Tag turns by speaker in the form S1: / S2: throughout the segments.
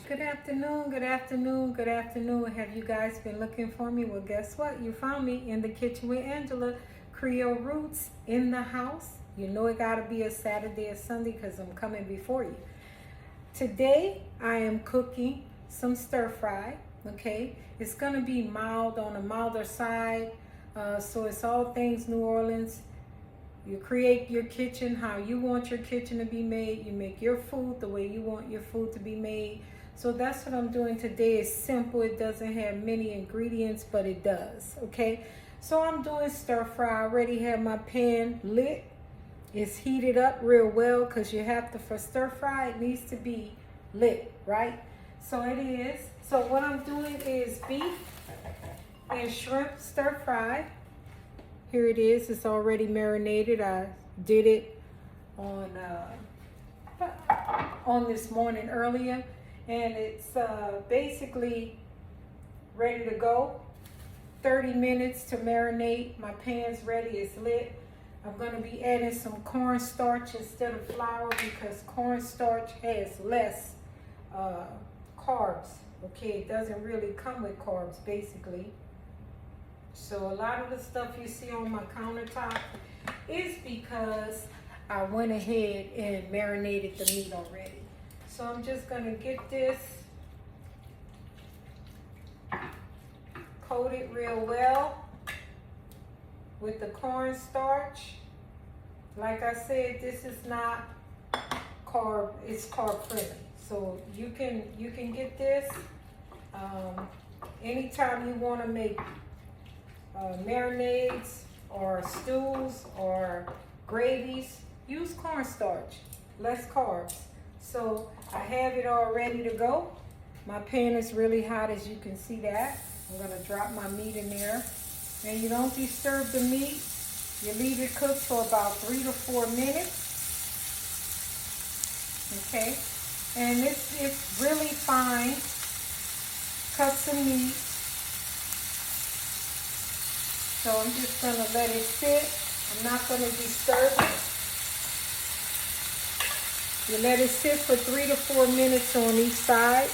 S1: Good afternoon, good afternoon, good afternoon. Have you guys been looking for me? Well, guess what? You found me in the kitchen with Angela. Creole roots in the house. You know it gotta be a Saturday or Sunday because I'm coming before you. Today, I am cooking some stir fry, okay? It's gonna be mild, on the milder side. So it's all things New Orleans. You create your kitchen how you want your kitchen to be made. You make your food the way you want your food to be made. So that's what I'm doing today. It's simple. It doesn't have many ingredients, but it does, okay? So I'm doing stir fry. I already have my pan lit. It's heated up real well because you have to, for stir fry, it needs to be lit, right? So it is. So what I'm doing is beef and shrimp stir fry. Here it is. It's already marinated. I did it on this morning earlier. And it's basically ready to go. 30 minutes to marinate. My pan's ready, it's lit. I'm gonna be adding some cornstarch instead of flour because cornstarch has less carbs. Okay, it doesn't really come with carbs basically. So a lot of the stuff you see on my countertop is because I went ahead and marinated the meat already. So I'm just gonna get this coated real well with the cornstarch. Like I said, this is not carb, it's carb friendly. So you can get this anytime you wanna make marinades or stews or gravies, use cornstarch, less carbs. So I have it all ready to go. My pan is really hot, as you can see that. I'm gonna drop my meat in there. And you don't disturb the meat. You leave it cooked for about 3 to 4 minutes. Okay? And it's really fine. Cuts of meat. So I'm just gonna let it sit. I'm not gonna disturb it. You let it sit for 3 to 4 minutes on each side.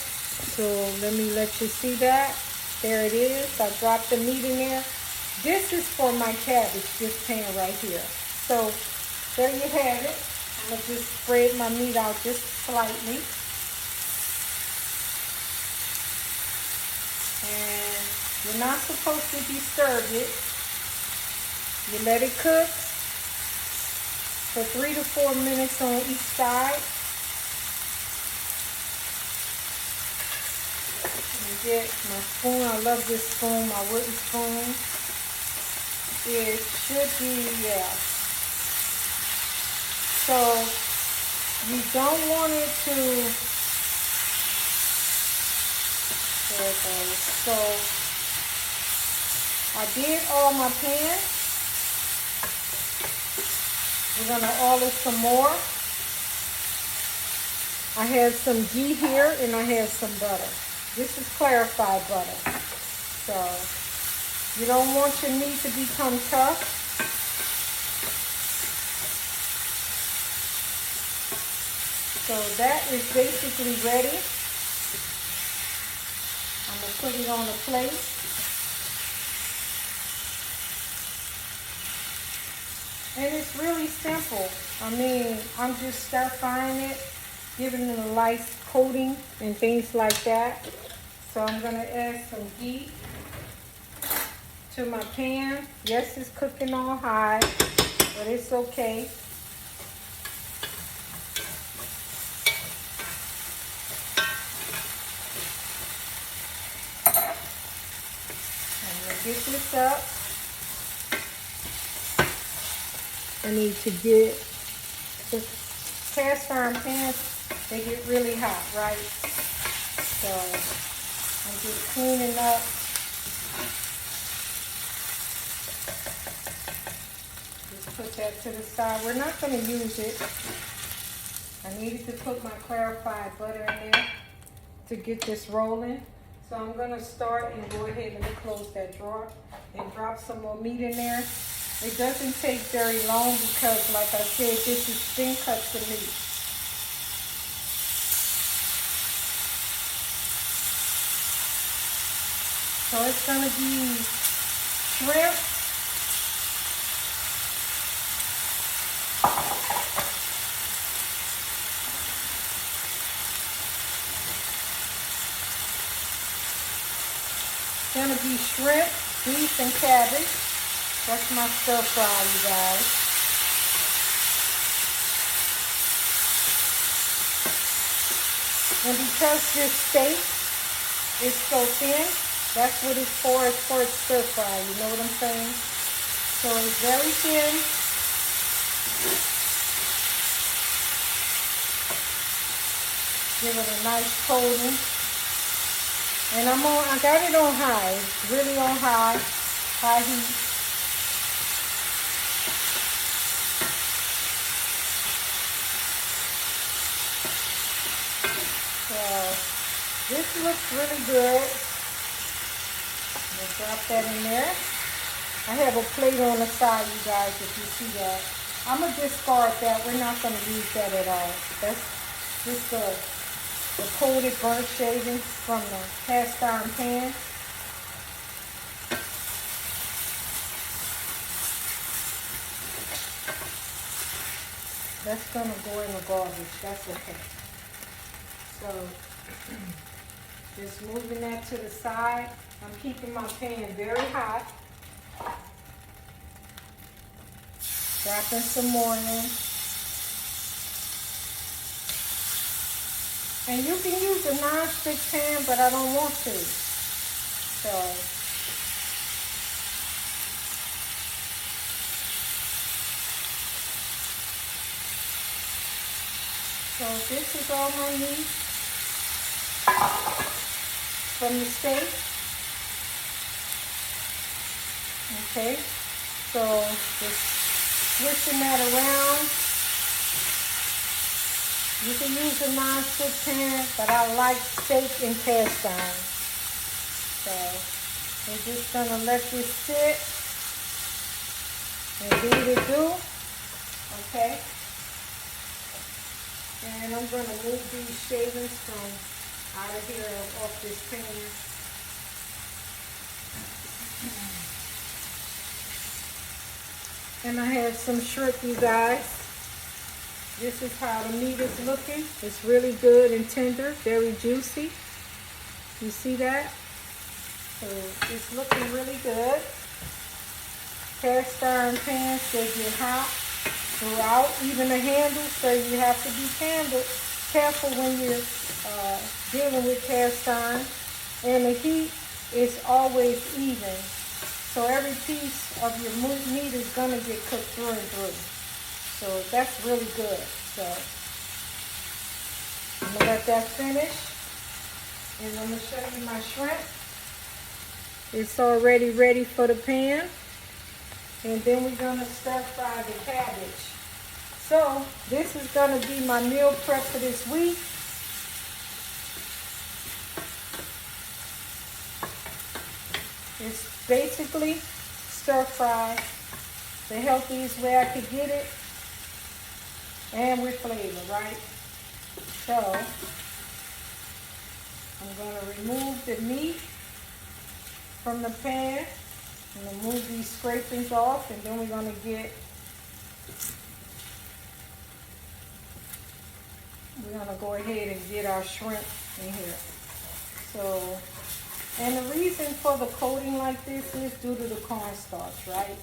S1: So let me let you see that. There it is. I dropped the meat in there. This is for my cabbage, this pan right here. So there you have it. I'm gonna just spread my meat out just slightly. And you're not supposed to disturb it. You let it cook for 3 to 4 minutes on each side. And get my spoon. I love this spoon, my wooden spoon. It should be, yeah. So you don't want it to, there it goes. So I did all my pans. We're gonna order some more. I have some ghee here and I have some butter. This is clarified butter. So you don't want your meat to become tough. So that is basically ready. I'm gonna put it on a plate. And it's really simple. I mean, I'm just stir frying it, giving it a nice coating and things like that. So I'm gonna add some ghee to my pan. Yes, it's cooking on high, but it's okay. I'm gonna get this up. I need to get the cast iron pans, they get really hot, right? So I'm just cleaning up. Just put that to the side. We're not going to use it. I needed to put my clarified butter in there to get this rolling. So I'm going to start and go ahead and close that drawer and drop some more meat in there. It doesn't take very long because, like I said, this is thin cuts of meat. So it's gonna be shrimp, beef, and cabbage. That's my stir fry, you guys. And because this steak is so thin, that's what it's for. It's for its stir fry. You know what I'm saying? So it's very thin. Give it a nice coating. And I got it on high. It's really on high heat. So this looks really good. I'm gonna drop that in there. I have a plate on the side, you guys, if you see that. I'm gonna discard that. We're not gonna use that at all. That's just the coated burnt shavings from the cast iron pan. That's gonna go in the garbage. That's okay. So just moving that to the side. I'm keeping my pan very hot. Dropping some more in. And you can use a non-stick pan, but I don't want to. So this is all my meat from the steak. Okay, so just switching that around. You can use a non-stick pan, but I like steak and cast iron. So we're just gonna let this sit and do what it do. Okay. And I'm gonna move these shavings from out of here off this pan. And I have some shrimp, you guys. This is how the meat is looking. It's really good and tender, very juicy. You see that? So it's looking really good. Cast iron pans, they get hot throughout, even the handle, so you have to be careful when you're dealing with cast iron. And the heat is always even. So every piece of your meat is gonna get cooked through and through. So that's really good. So I'm gonna let that finish. And I'm gonna show you my shrimp. It's already ready for the pan. And then we're gonna stir fry the cabbage. So this is gonna be my meal prep for this week. It's basically stir fry, the healthiest way I could get it, and with flavor, right? So I'm gonna remove the meat from the pan. I'm gonna move these scrapings off, and then we're gonna go ahead and get our shrimp in here. So, and the reason for the coating like this is due to the cornstarch, right?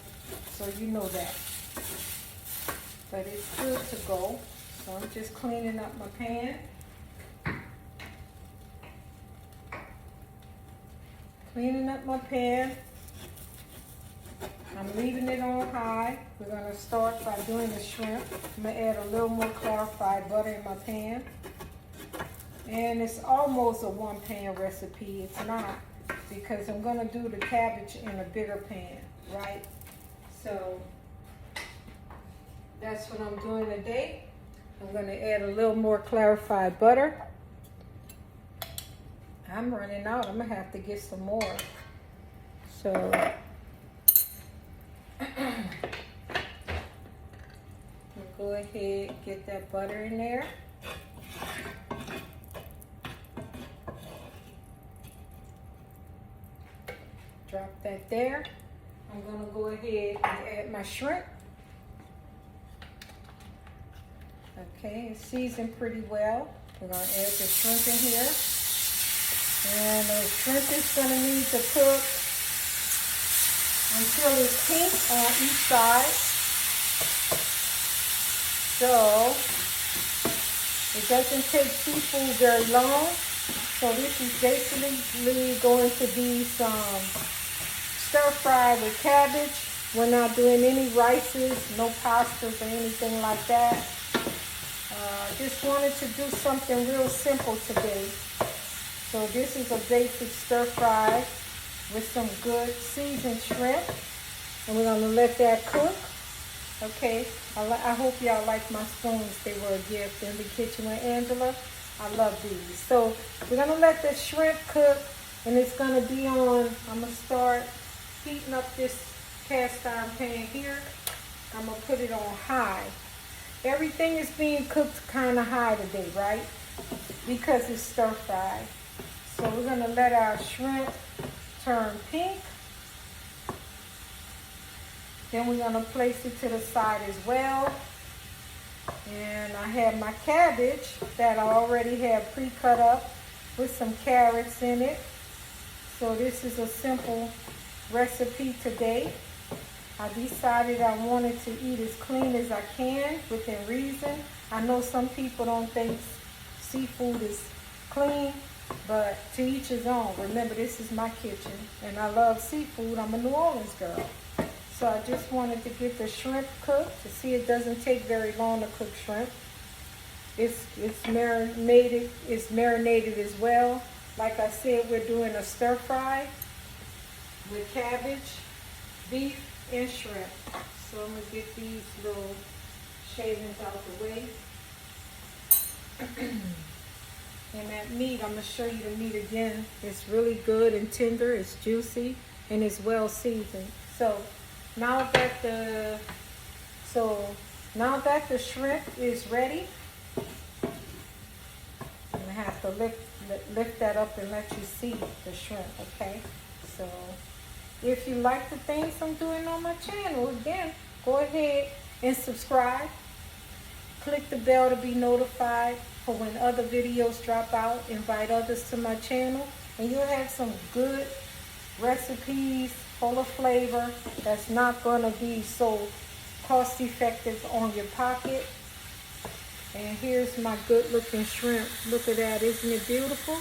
S1: So you know that. But it's good to go. So I'm just cleaning up my pan. Cleaning up my pan. I'm leaving it on high. We're gonna start by doing the shrimp. I'm gonna add a little more clarified butter in my pan. And it's almost a one pan recipe. It's not, because I'm gonna do the cabbage in a bigger pan, right? So that's what I'm doing today. I'm gonna add a little more clarified butter. I'm running out. I'm gonna have to get some more. So go ahead, get that butter in there. Got that there. I'm gonna go ahead and add my shrimp. Okay, it's seasoned pretty well. We're gonna add the shrimp in here. And the shrimp is gonna need to cook until it's pink on each side. So, it doesn't take seafood very long. So this is basically going to be some stir fry with cabbage. We're not doing any rices, no pastas or anything like that. Just wanted to do something real simple today. So this is a basic stir fry with some good seasoned shrimp. And we're gonna let that cook. Okay, I hope y'all like my spoons. They were a gift in the kitchen with Angela. I love these. So we're gonna let the shrimp cook, and it's gonna be on, I'm gonna start heating up this cast iron pan here. I'm gonna put it on high. Everything is being cooked kind of high today, right? Because it's stir fry. So we're gonna let our shrimp turn pink. Then we're gonna place it to the side as well. And I have my cabbage that I already have pre-cut up with some carrots in it. So this is a simple recipe today. I decided I wanted to eat as clean as I can within reason. I know some people don't think seafood is clean, but to each his own. Remember, this is my kitchen, and I love seafood. I'm a New Orleans girl. So I just wanted to get the shrimp cooked. To see, it doesn't take very long to cook shrimp. It's marinated as well. Like I said, we're doing a stir fry with cabbage, beef, and shrimp. So I'm gonna get these little shavings out the way. And that meat, I'm gonna show you the meat again. It's really good and tender. It's juicy and it's well seasoned. So now that the shrimp is ready, I'm gonna have to lift that up and let you see the shrimp. Okay, so if you like the things I'm doing on my channel, again, go ahead and subscribe. Click the bell to be notified for when other videos drop out. Invite others to my channel, and you'll have some good recipes full of flavor that's not going to be so cost effective on your pocket. And here's my good looking shrimp. Look at that. Isn't it beautiful?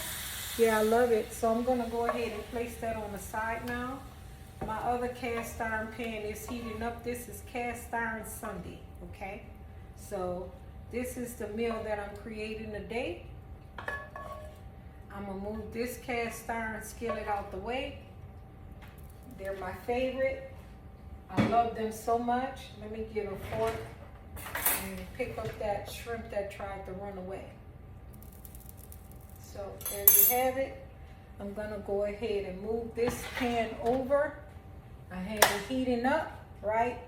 S1: Yeah, I love it. So I'm going to go ahead and place that on the side now. My other cast iron pan is heating up. This is cast iron Sunday, okay? So this is the meal that I'm creating today. I'm gonna move this cast iron skillet out the way. They're my favorite. I love them so much. Let me get a fork and pick up that shrimp that tried to run away. So there you have it. I'm gonna go ahead and move this pan over. I have it heating up, right?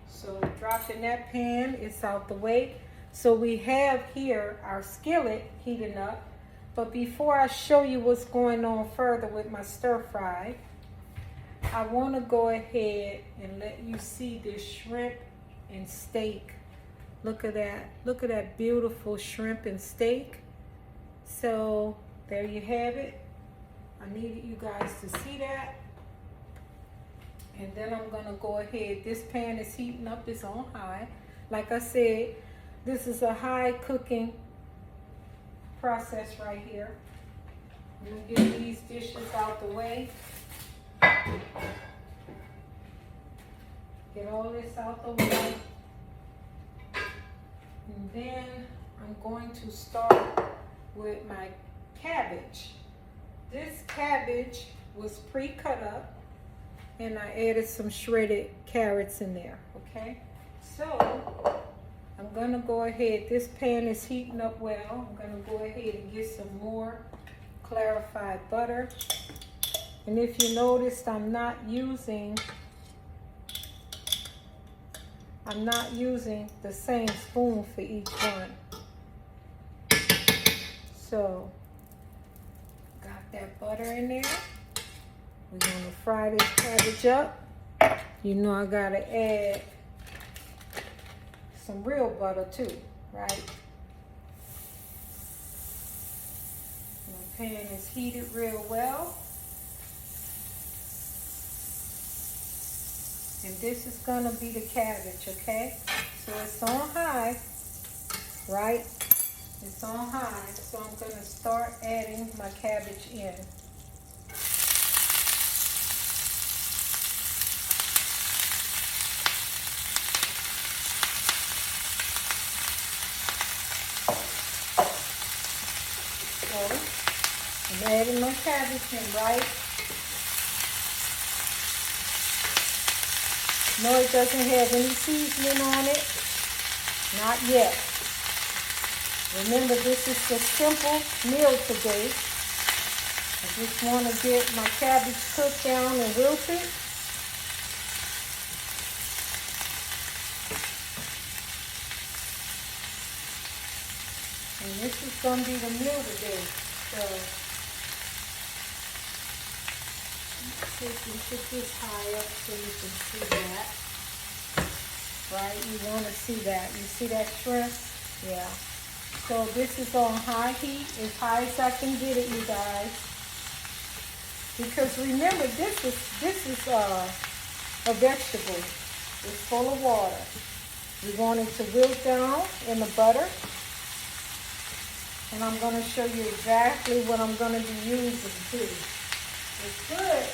S1: So dropping that pan, it's out the way. So we have here our skillet heating up. But before I show you what's going on further with my stir fry, I want to go ahead and let you see this shrimp and steak. Look at that. Look at that beautiful shrimp and steak. So there you have it. I needed you guys to see that. And then I'm going to go ahead. This pan is heating up. It's on high. Like I said, this is a high cooking process right here. I'm going to get these dishes out the way. Get all this out the way. And then I'm going to start with my cabbage. This cabbage was pre-cut up, and I added some shredded carrots in there, okay? So I'm gonna go ahead, this pan is heating up well. I'm gonna go ahead and get some more clarified butter. And if you noticed, I'm not using the same spoon for each one. So, got that butter in there. We're going to fry this cabbage up. You know I got to add some real butter too, right? My pan is heated real well. And this is going to be the cabbage, okay? So it's on high, right? It's on high. So I'm going to start adding my cabbage in. So I'm adding my cabbage in, right? No, it doesn't have any seasoning on it. Not yet. Remember, this is a simple meal today. I just want to get my cabbage cooked down and wilted. And this is going to be the meal today. So, let's see if we put this high up so you can see that. Right? You want to see that. You see that shrimp? Yeah. So this is on high heat, as high as I can get it, you guys. Because remember, this is a vegetable. It's full of water. We want it to wilt down in the butter. And I'm going to show you exactly what I'm going to be using too. It's good.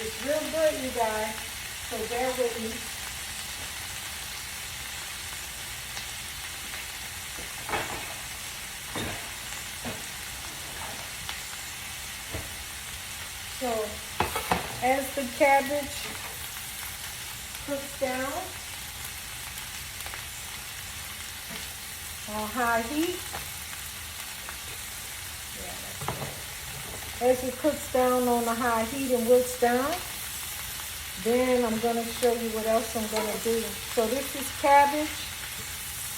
S1: It's real good, you guys. So bear with me. So as the cabbage cooks down on high heat, as it cooks down on the high heat and wilts down, then I'm going to show you what else I'm going to do. So this is cabbage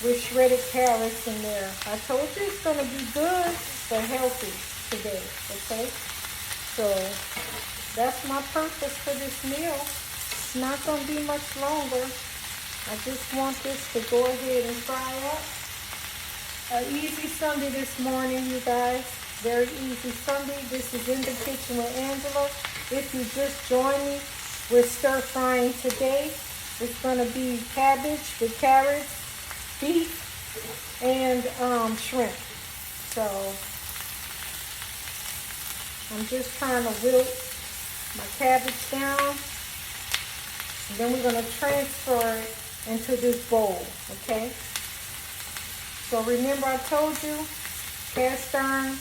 S1: with shredded carrots in there. I told you it's going to be good but healthy today, okay? So that's my purpose for this meal. It's not going to be much longer. I just want this to go ahead and fry up. An easy Sunday this morning, you guys. Very easy Sunday. This is In the Kitchen with Angela. If you just joined me, we're stir frying today. It's going to be cabbage with carrots, beef, and shrimp. So I'm just trying to wilt my cabbage down. And then we're going to transfer it into this bowl, okay? So remember I told you, cast iron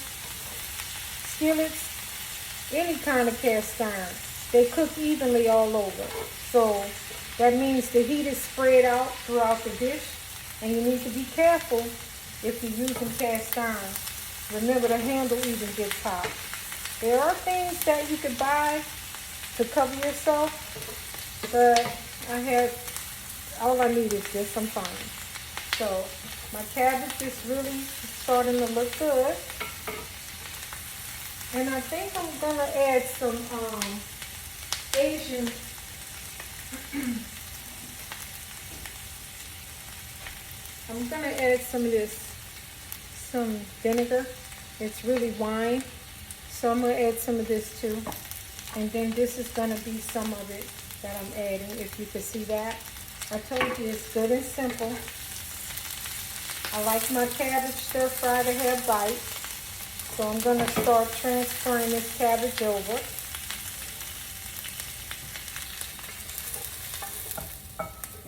S1: skillets, any kind of cast iron, they cook evenly all over. So that means the heat is spread out throughout the dish, and you need to be careful if you're using cast iron. Remember, the handle even gets hot. There are things that you could buy to cover yourself, but all I need is this. I'm fine. So my cabbage is really starting to look good. And I think I'm going to add some Asian I'm going to add some vinegar. It's really wine. So I'm going to add some of this too. And then this is going to be some of it that I'm adding, if you can see that. I told you it's good and simple. I like my cabbage stir fry to have bite. So I'm going to start transferring this cabbage over.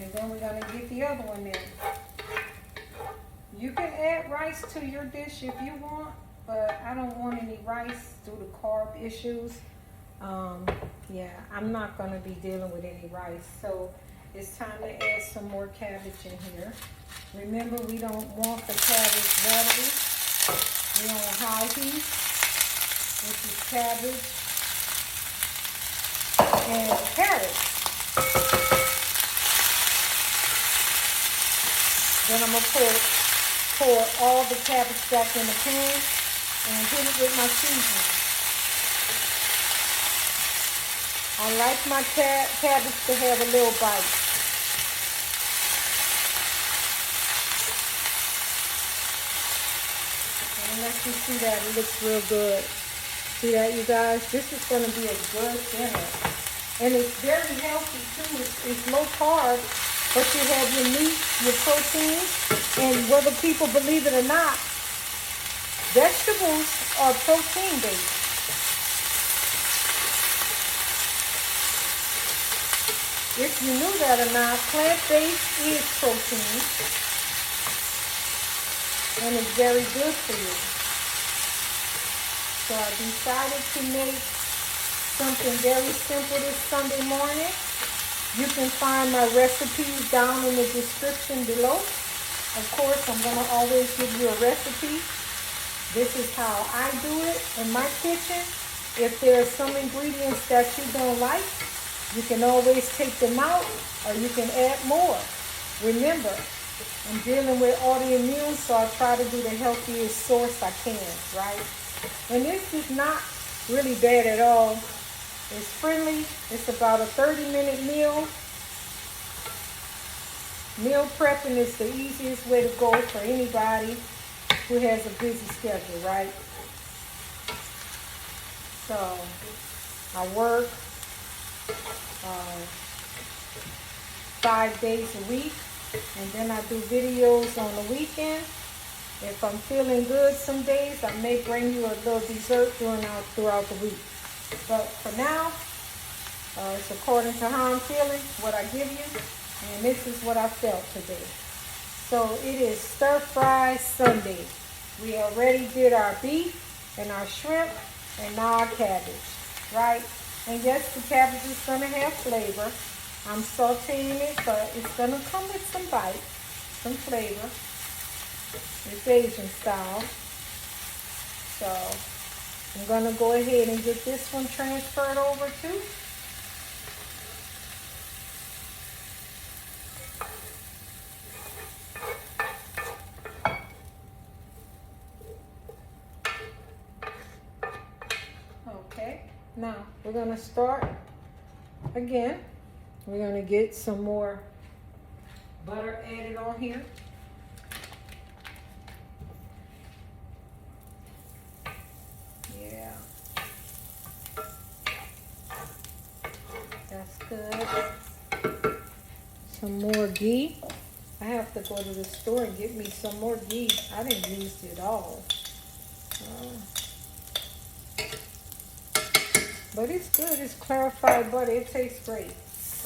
S1: And then we're going to get the other one in. You can add rice to your dish if you want, but I don't want any rice due to carb issues. Yeah, I'm not going to be dealing with any rice. So it's time to add some more cabbage in here. Remember, we don't want the cabbage watery. We're on high heat. This is cabbage and carrots. Then I'm going to pour all the cabbage back in the pan and hit it with my seasoning. I like my cabbage to have a little bite. And let you see that, it looks real good. See that, you guys? This is going to be a good dinner. And it's very healthy too. It's low carb, but you have your meat, your protein, and whether people believe it or not, vegetables are protein based. If you knew that or not, plant-based is protein, and it's very good for you. So I decided to make something very simple this Sunday morning. You can find my recipes down in the description below. Of course, I'm going to always give you a recipe. This is how I do it in my kitchen. If there are some ingredients that you don't like, you can always take them out or you can add more. Remember, I'm dealing with autoimmune, so I try to do the healthiest source I can, right? And this is not really bad at all. It's friendly. It's about a 30-minute meal. Meal prepping is the easiest way to go for anybody who has a busy schedule, right? So I work 5 days a week, and then I do videos on the weekend. If I'm feeling good some days, I may bring you a little dessert throughout the week. But for now, it's according to how I'm feeling, what I give you, and this is what I felt today. So it is Stir Fry Sunday. We already did our beef and our shrimp, and now our cabbage, right? And yes, the cabbage is going to have flavor. I'm sauteing it, but it's going to come with some bite, some flavor. It's Asian style. So I'm going to go ahead and get this one transferred over too. Okay, now we're going to start again. We're going to get some more butter added on here. Yeah. That's good. Some more ghee. I have to go to the store and get me some more ghee. I didn't use it all. But it's good. It's clarified butter. It tastes great,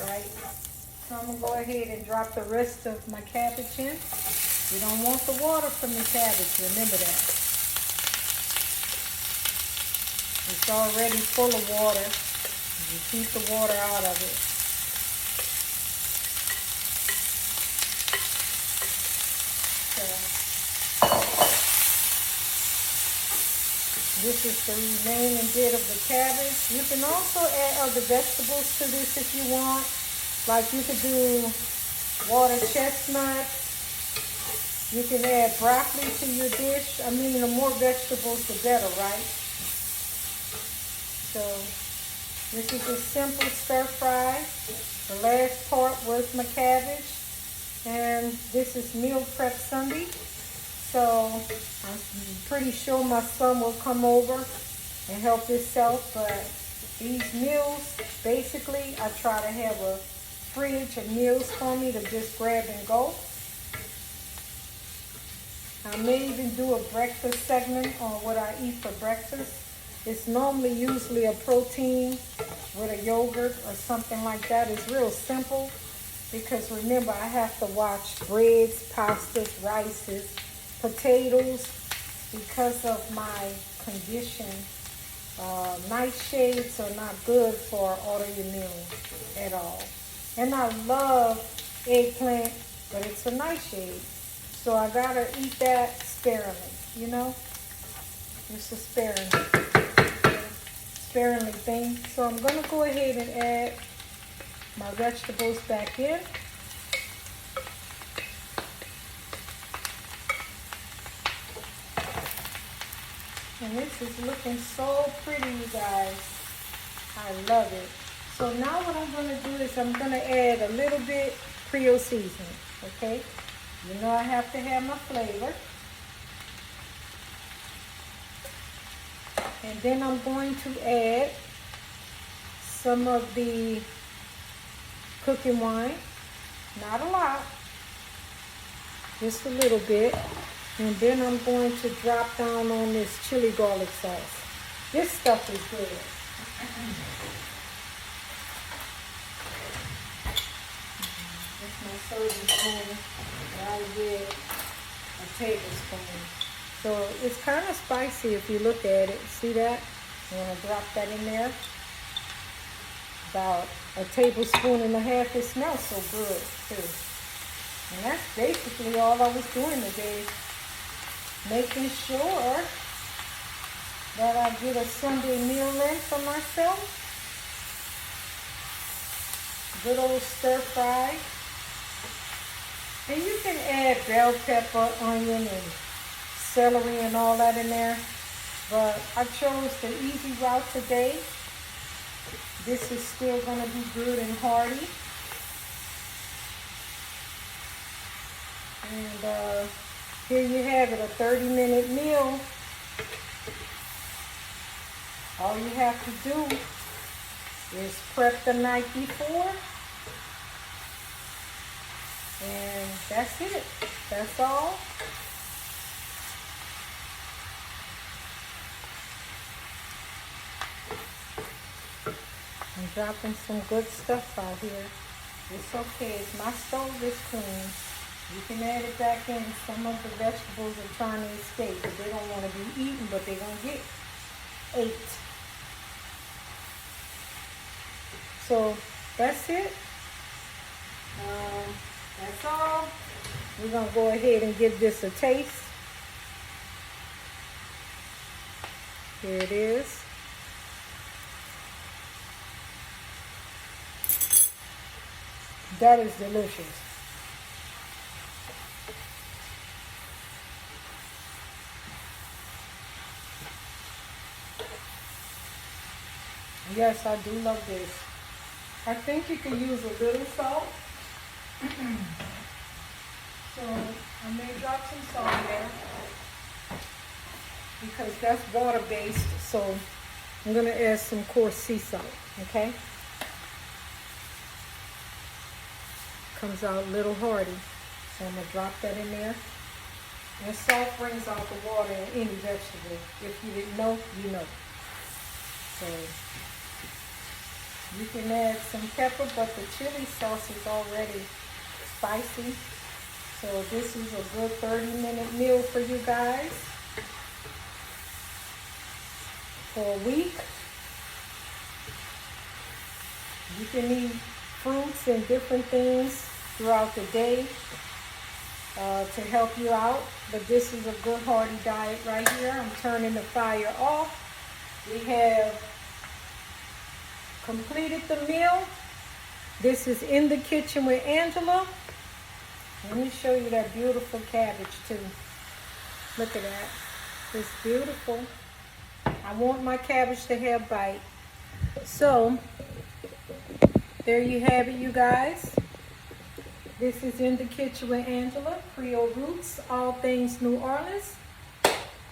S1: right? So I'm going to go ahead and drop the rest of my cabbage in. You don't want the water from the cabbage. Remember that. It's already full of water. You keep the water out of it. This is the remaining bit of the cabbage. You can also add other vegetables to this if you want. Like you could do water chestnuts. You can add broccoli to your dish. I mean, the more vegetables, the better, right? So this is a simple stir fry. The last part was my cabbage. And this is Meal Prep Sunday. So I'm pretty sure my son will come over and help himself. But these meals, basically, I try to have a fridge of meals for me to just grab and go. I may even do a breakfast segment on what I eat for breakfast. It's usually a protein with a yogurt or something like that. It's real simple because remember, I have to watch breads, pastas, rices, potatoes because of my condition. Nightshades are not good for autoimmune at all. And I love eggplant, but it's a nightshade. So I gotta eat that sparingly, you know? It's a sparingly thing. So I'm gonna go ahead and add my vegetables back in. And this is looking so pretty, you guys. I love it. So now what I'm going to do is I'm going to add a little bit Creole seasoning, okay? You know I have to have my flavor. And then I'm going to add some of the cooking wine. Not a lot, just a little bit. And then I'm going to drop down on this chili garlic sauce. This stuff is good. That's my serving spoon. I get a tablespoon. So it's kind of spicy if you look at it. See that? I'm going to drop that in there. About a tablespoon and a half. It smells so good too. And that's basically all I was doing today. Making sure that I get a Sunday meal in for myself. Good old stir fry. And you can add bell pepper, onion, and celery and all that in there. But I chose the easy route today. This is still going to be good and hearty. And here you have it, a 30-minute meal. All you have to do is prep the night before. And that's it. That's all. I'm dropping some good stuff out here. It's okay. It's my stove is clean. You can add it back in. Some of the vegetables are trying to escape, but they don't want to be eaten, but they're going to get ate. So that's it. That's all. We're going to go ahead and give this a taste. Here it is. That is delicious. Yes, I do love this. I think you can use a little salt. So I may drop some salt there because that's water-based. So I'm going to add some coarse sea salt, okay? Comes out a little hearty. So I'm going to drop that in there. And salt brings out the water in any vegetable. If you didn't know, you know. So you can add some pepper, but the chili sauce is already spicy. So this is a good 30-minute meal for you guys for a week. You can eat fruits and different things throughout the day to help you out. But this is a good hearty diet right here. I'm turning the fire off. We have completed the meal. This is In the Kitchen with Angela. Let me show you that beautiful cabbage too. Look at that. It's beautiful. I want my cabbage to have bite. So, there you have it, you guys. This is In the Kitchen with Angela, Creole Roots, all things New Orleans.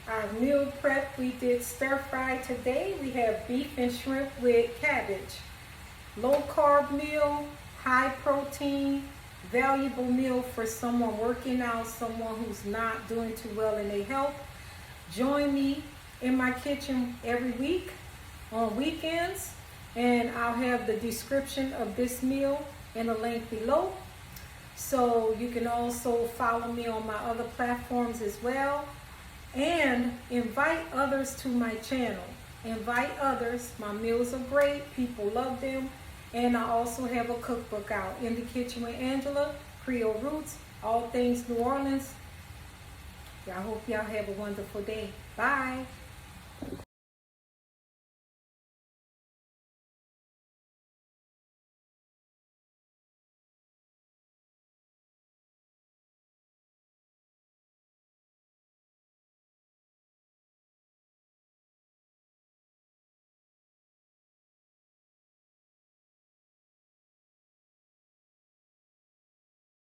S1: Our meal prep, we did stir fry today. We have beef and shrimp with cabbage. Low carb meal, high protein, valuable meal for someone working out, someone who's not doing too well in their health. Join me in my kitchen every week on weekends, and I'll have the description of this meal in a link below. So you can also follow me on my other platforms as well. And invite others to my channel. Invite others. My meals are great. People love them. And I also have a cookbook out, In the Kitchen with Angela, Creole Roots, all things New Orleans. I hope y'all have a wonderful day. Bye.